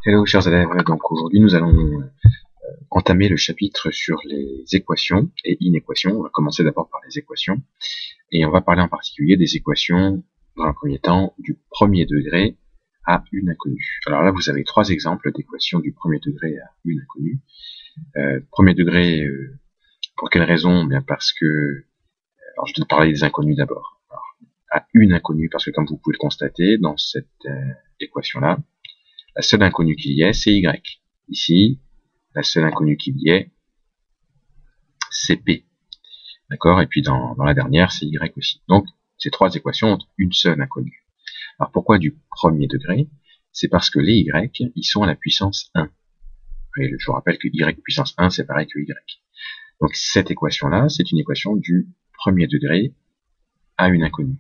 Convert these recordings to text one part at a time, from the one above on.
Hello chers élèves, donc aujourd'hui nous allons entamer le chapitre sur les équations et inéquations. On va commencer d'abord par les équations et on va parler en particulier des équations dans un premier temps du premier degré à une inconnue. Alors là vous avez trois exemples d'équations du premier degré à une inconnue. Premier degré, pour quelle raison? Bien parce que, alors je vais parler des inconnues d'abord. À une inconnue parce que comme vous pouvez le constater dans cette équation-là, la seule inconnue qu'il y ait, c'est y. Ici, la seule inconnue qu'il y ait, c'est p. D'accord? Et puis dans la dernière, c'est y aussi. Donc, ces trois équations ont une seule inconnue. Alors pourquoi du premier degré? C'est parce que les y, ils sont à la puissance 1. Et je vous rappelle que y puissance 1, c'est pareil que y. Donc cette équation-là, c'est une équation du premier degré à une inconnue.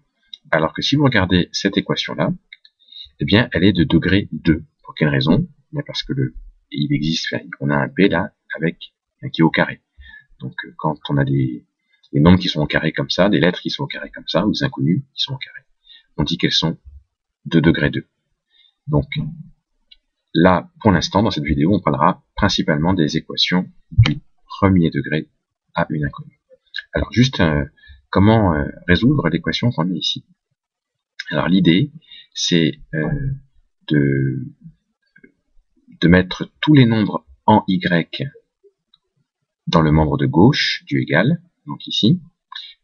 Alors que si vous regardez cette équation-là, eh bien, elle est de degré 2. Pour quelle raison? Bien parce que il existe, on a un p là avec qui est au carré. Donc quand on a des nombres qui sont au carré comme ça, des lettres qui sont au carré comme ça, ou des inconnues qui sont au carré, on dit qu'elles sont de degré 2. Donc là, pour l'instant, dans cette vidéo, on parlera principalement des équations du premier degré à une inconnue. Alors juste comment résoudre l'équation qu'on a ici? Alors l'idée, c'est de mettre tous les nombres en y dans le membre de gauche du égal, donc ici,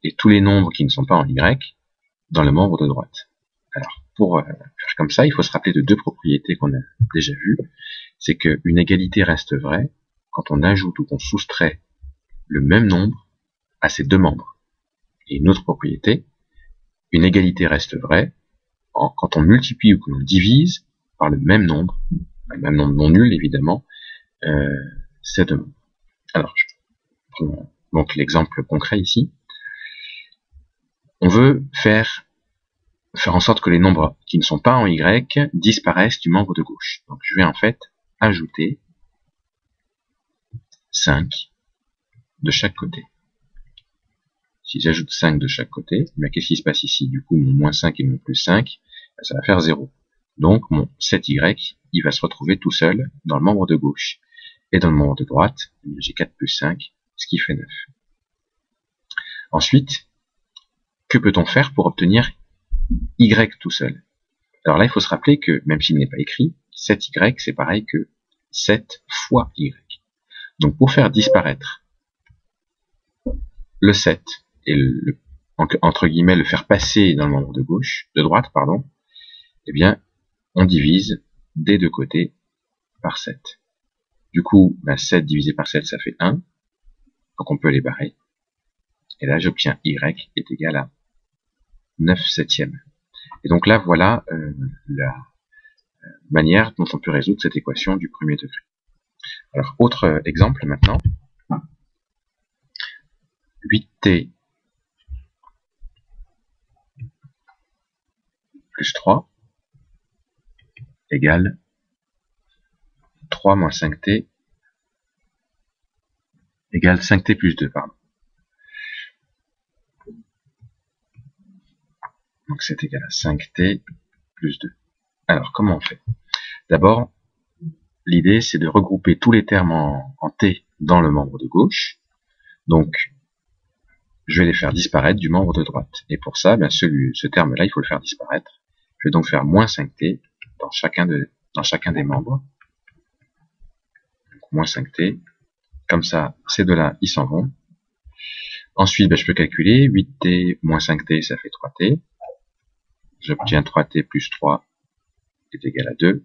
et tous les nombres qui ne sont pas en y dans le membre de droite. Alors, pour faire comme ça, il faut se rappeler de deux propriétés qu'on a déjà vues. C'est qu'une égalité reste vraie quand on ajoute ou qu'on soustrait le même nombre à ces deux membres. Et une autre propriété, une égalité reste vraie quand on multiplie ou que l'on divise par le même nombre non nul évidemment, ces deux membres. Alors, je prends donc l'exemple concret ici. On veut faire en sorte que les nombres qui ne sont pas en y disparaissent du membre de gauche. Donc je vais en fait ajouter 5 de chaque côté. Si j'ajoute 5 de chaque côté, qu'est-ce qui se passe ici? Du coup, mon moins 5 et mon plus 5, ça va faire 0. Donc mon 7y, il va se retrouver tout seul dans le membre de gauche. Et dans le membre de droite, j'ai 4 plus 5, ce qui fait 9. Ensuite, que peut-on faire pour obtenir y tout seul? Alors là, il faut se rappeler que, même s'il n'est pas écrit, 7y, c'est pareil que 7 fois y. Donc pour faire disparaître le 7 et entre guillemets le faire passer dans le membre de droite, eh bien, on divise des deux côtés par 7. Du coup, 7 divisé par 7, ça fait 1. Donc on peut les barrer. Et là, j'obtiens y est égal à 9 septièmes. Et donc là, voilà la manière dont on peut résoudre cette équation du premier degré. Alors, autre exemple maintenant. 8t plus 3 égale 3 moins 5t égale 5t plus 2, pardon. Donc c'est égal à 5t plus 2. Alors, comment on fait? D'abord, l'idée c'est de regrouper tous les termes en t dans le membre de gauche. Donc, je vais les faire disparaître du membre de droite. Et pour ça, ce terme-là, il faut le faire disparaître. Je vais donc faire moins 5t dans chacun des membres. Donc, moins 5t. Comme ça, ces deux-là, ils s'en vont. Ensuite, je peux calculer. 8t moins 5t, ça fait 3t. J'obtiens 3t plus 3 est égal à 2.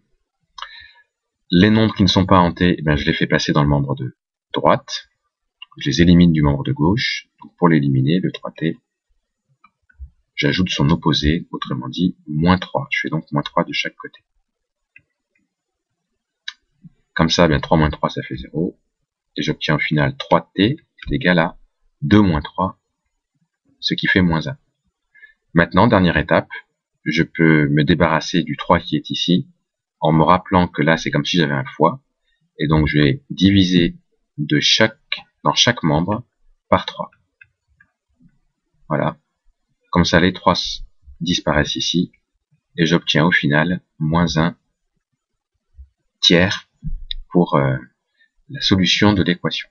Les nombres qui ne sont pas en t, je les fais passer dans le membre de droite. Je les élimine du membre de gauche. Donc pour l'éliminer, le 3t, j'ajoute son opposé, autrement dit, moins 3. Je fais donc moins 3 de chaque côté. Comme ça, 3 moins 3, ça fait 0. Et j'obtiens au final 3t est égal à 2 moins 3, ce qui fait moins 1. Maintenant, dernière étape, je peux me débarrasser du 3 qui est ici, en me rappelant que là, c'est comme si j'avais un fois. Et donc, je vais diviser dans chaque membre par 3. Voilà. Comme ça, les 3 disparaissent ici. Et j'obtiens au final moins 1 tiers pour la solution de l'équation.